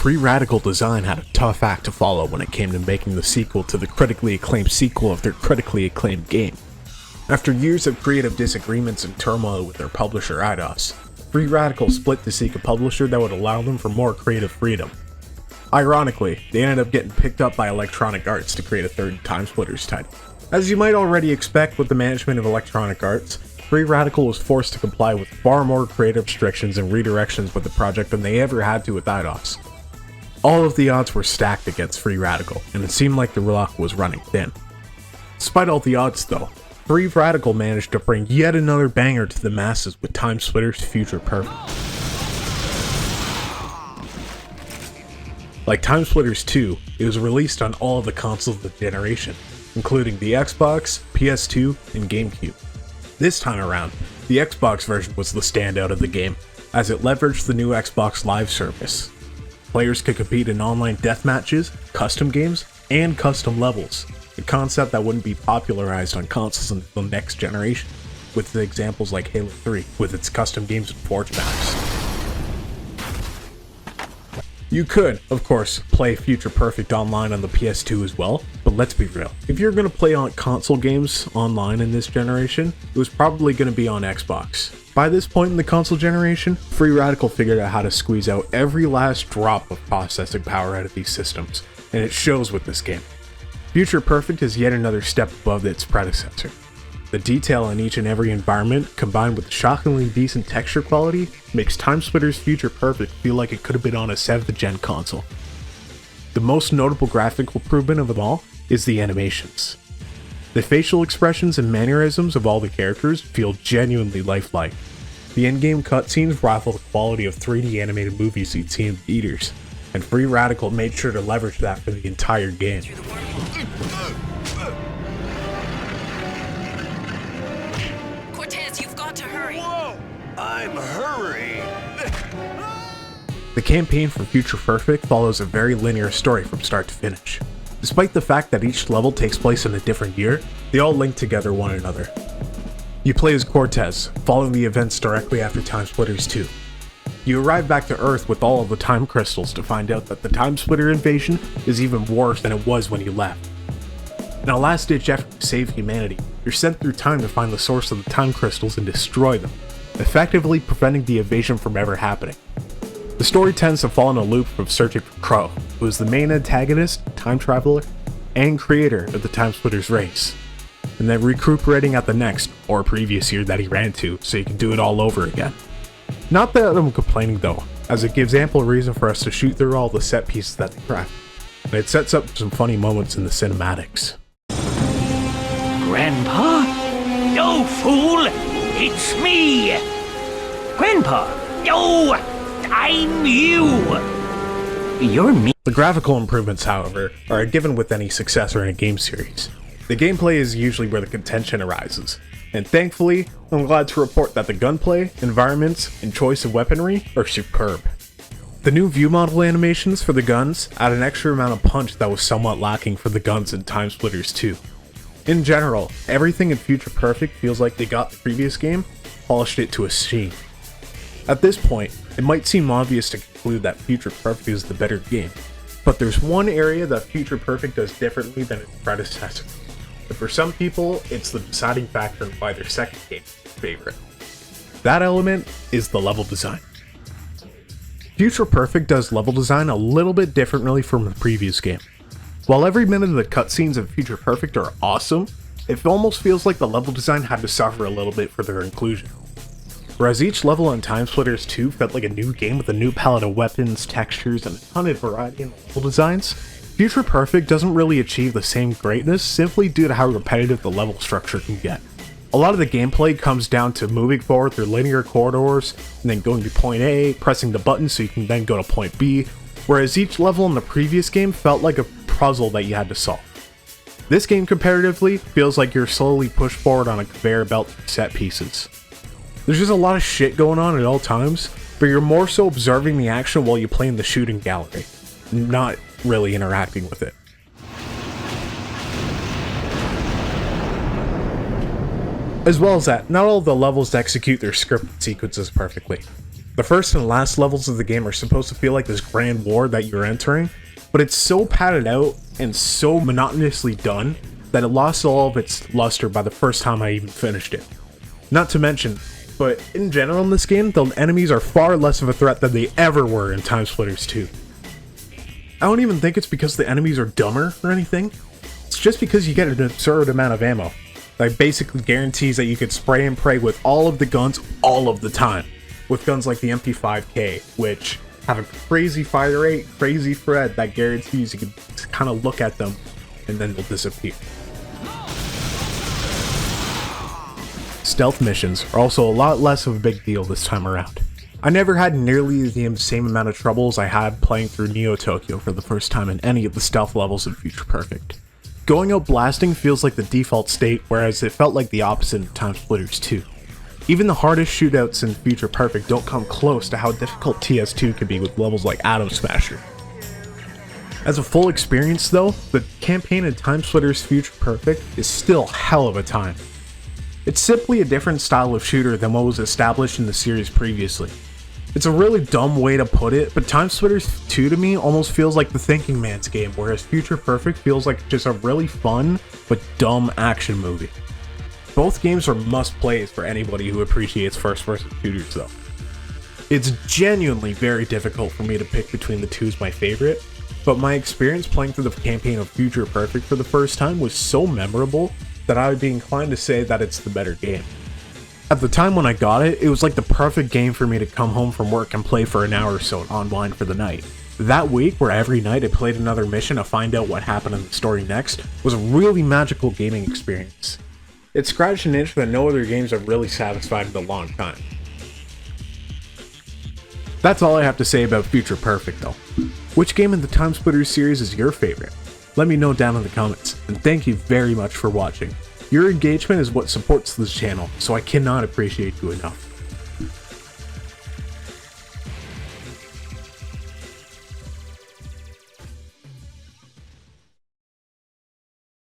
Free Radical Design had a tough act to follow when it came to making the sequel to the critically acclaimed sequel of their critically acclaimed game. After years of creative disagreements and turmoil with their publisher Eidos, Free Radical split to seek a publisher that would allow them for more creative freedom. Ironically, they ended up getting picked up by Electronic Arts to create a third TimeSplitters title. As you might already expect with the management of Electronic Arts, Free Radical was forced to comply with far more creative restrictions and redirections with the project than they ever had to with Eidos. All of the odds were stacked against Free Radical, and it seemed like the luck was running thin. Despite all the odds though, Free Radical managed to bring yet another banger to the masses with TimeSplitters Future Perfect. Like TimeSplitters 2, it was released on all of the consoles of the generation, including the Xbox, PS2, and GameCube. This time around, the Xbox version was the standout of the game, as it leveraged the new Xbox Live service. Players could compete in online deathmatches, custom games, and custom levels, a concept that wouldn't be popularized on consoles until the next generation, with examples like Halo 3 with its custom games and Forge maps. You could, of course, play Future Perfect online on the PS2 as well, but let's be real. If you're going to play on console games online in this generation, it was probably going to be on Xbox. By this point in the console generation, Free Radical figured out how to squeeze out every last drop of processing power out of these systems, and it shows with this game. Future Perfect is yet another step above its predecessor. The detail in each and every environment, combined with shockingly decent texture quality, makes TimeSplitters Future Perfect feel like it could have been on a 7th gen console. The most notable graphical improvement of them all is the animations. The facial expressions and mannerisms of all the characters feel genuinely lifelike. The in-game cutscenes rival the quality of 3D animated movies you'd see in theaters, and Free Radical made sure to leverage that for the entire game. I'm hurrying. The campaign for Future Perfect follows a very linear story from start to finish. Despite the fact that each level takes place in a different year, they all link together one another. You play as Cortez, following the events directly after TimeSplitters 2. You arrive back to Earth with all of the time crystals to find out that the Timesplitter invasion is even worse than it was when you left. In a last-ditch effort to save humanity, you're sent through time to find the source of the time crystals and destroy them, effectively preventing the invasion from ever happening. The story tends to fall in a loop of searching for Crow, who is the main antagonist, time traveler, and creator of the TimeSplitters race, and then recuperating at the next, or previous year that he ran to, so you can do it all over again. Not that I'm complaining though, as it gives ample reason for us to shoot through all the set pieces that they craft, and it sets up some funny moments in the cinematics. Grandpa? No, fool! It's me! Grandpa! No! I'm you! You're me. The graphical improvements, however, are a given with any successor in a game series. The gameplay is usually where the contention arises, and thankfully, I'm glad to report that the gunplay, environments, and choice of weaponry are superb. The new view model animations for the guns add an extra amount of punch that was somewhat lacking for the guns in TimeSplitters 2. In general, everything in Future Perfect feels like they got the previous game, polished it to a sheen. At this point, it might seem obvious to conclude that Future Perfect is the better game, but there's one area that Future Perfect does differently than its predecessor. And for some people, it's the deciding factor in why their second game is their favorite. That element is the level design. Future Perfect does level design a little bit differently from the previous game. While every minute of the cutscenes in Future Perfect are awesome, it almost feels like the level design had to suffer a little bit for their inclusion. Whereas each level on TimeSplitters 2 felt like a new game with a new palette of weapons, textures, and a ton of variety in the level designs, Future Perfect doesn't really achieve the same greatness simply due to how repetitive the level structure can get. A lot of the gameplay comes down to moving forward through linear corridors, and then going to point A, pressing the button so you can then go to point B, whereas each level in the previous game felt like a puzzle that you had to solve. This game comparatively feels like you're slowly pushed forward on a conveyor belt of set pieces. There's just a lot of shit going on at all times, but you're more so observing the action while you play in the shooting gallery, not really interacting with it. As well as that, not all of the levels execute their scripted sequences perfectly. The first and last levels of the game are supposed to feel like this grand war that you're entering, but it's so padded out and so monotonously done that it lost all of its luster by the first time I even finished it. Not to mention, but in general in this game, the enemies are far less of a threat than they ever were in TimeSplitters 2. I don't even think it's because the enemies are dumber or anything, it's just because you get an absurd amount of ammo. That basically guarantees that you could spray and pray with all of the guns all of the time. With guns like the MP5K, which have a crazy fire rate, crazy threat that guarantees you can kind of look at them and then they'll disappear. Stealth missions are also a lot less of a big deal this time around. I never had nearly the same amount of troubles I had playing through Neo Tokyo for the first time in any of the stealth levels in Future Perfect. Going out blasting feels like the default state, whereas it felt like the opposite in TimeSplitters 2. Even the hardest shootouts in Future Perfect don't come close to how difficult TS2 can be with levels like Atom Smasher. As a full experience though, the campaign in TimeSplitters Future Perfect is still hell of a time. It's simply a different style of shooter than what was established in the series previously. It's a really dumb way to put it, but TimeSplitters 2 to me almost feels like the thinking man's game, whereas Future Perfect feels like just a really fun but dumb action movie. Both games are must-plays for anybody who appreciates first-person shooters though. It's genuinely very difficult for me to pick between the two as my favorite, but my experience playing through the campaign of Future Perfect for the first time was so memorable that I would be inclined to say that it's the better game. At the time when I got it, it was like the perfect game for me to come home from work and play for an hour or so and unwind for the night. That week, where every night I played another mission to find out what happened in the story next, was a really magical gaming experience. It scratched an itch that no other games have really satisfied in a long time. That's all I have to say about Future Perfect though. Which game in the TimeSplitters series is your favorite? Let me know down in the comments, and thank you very much for watching. Your engagement is what supports this channel, so I cannot appreciate you enough.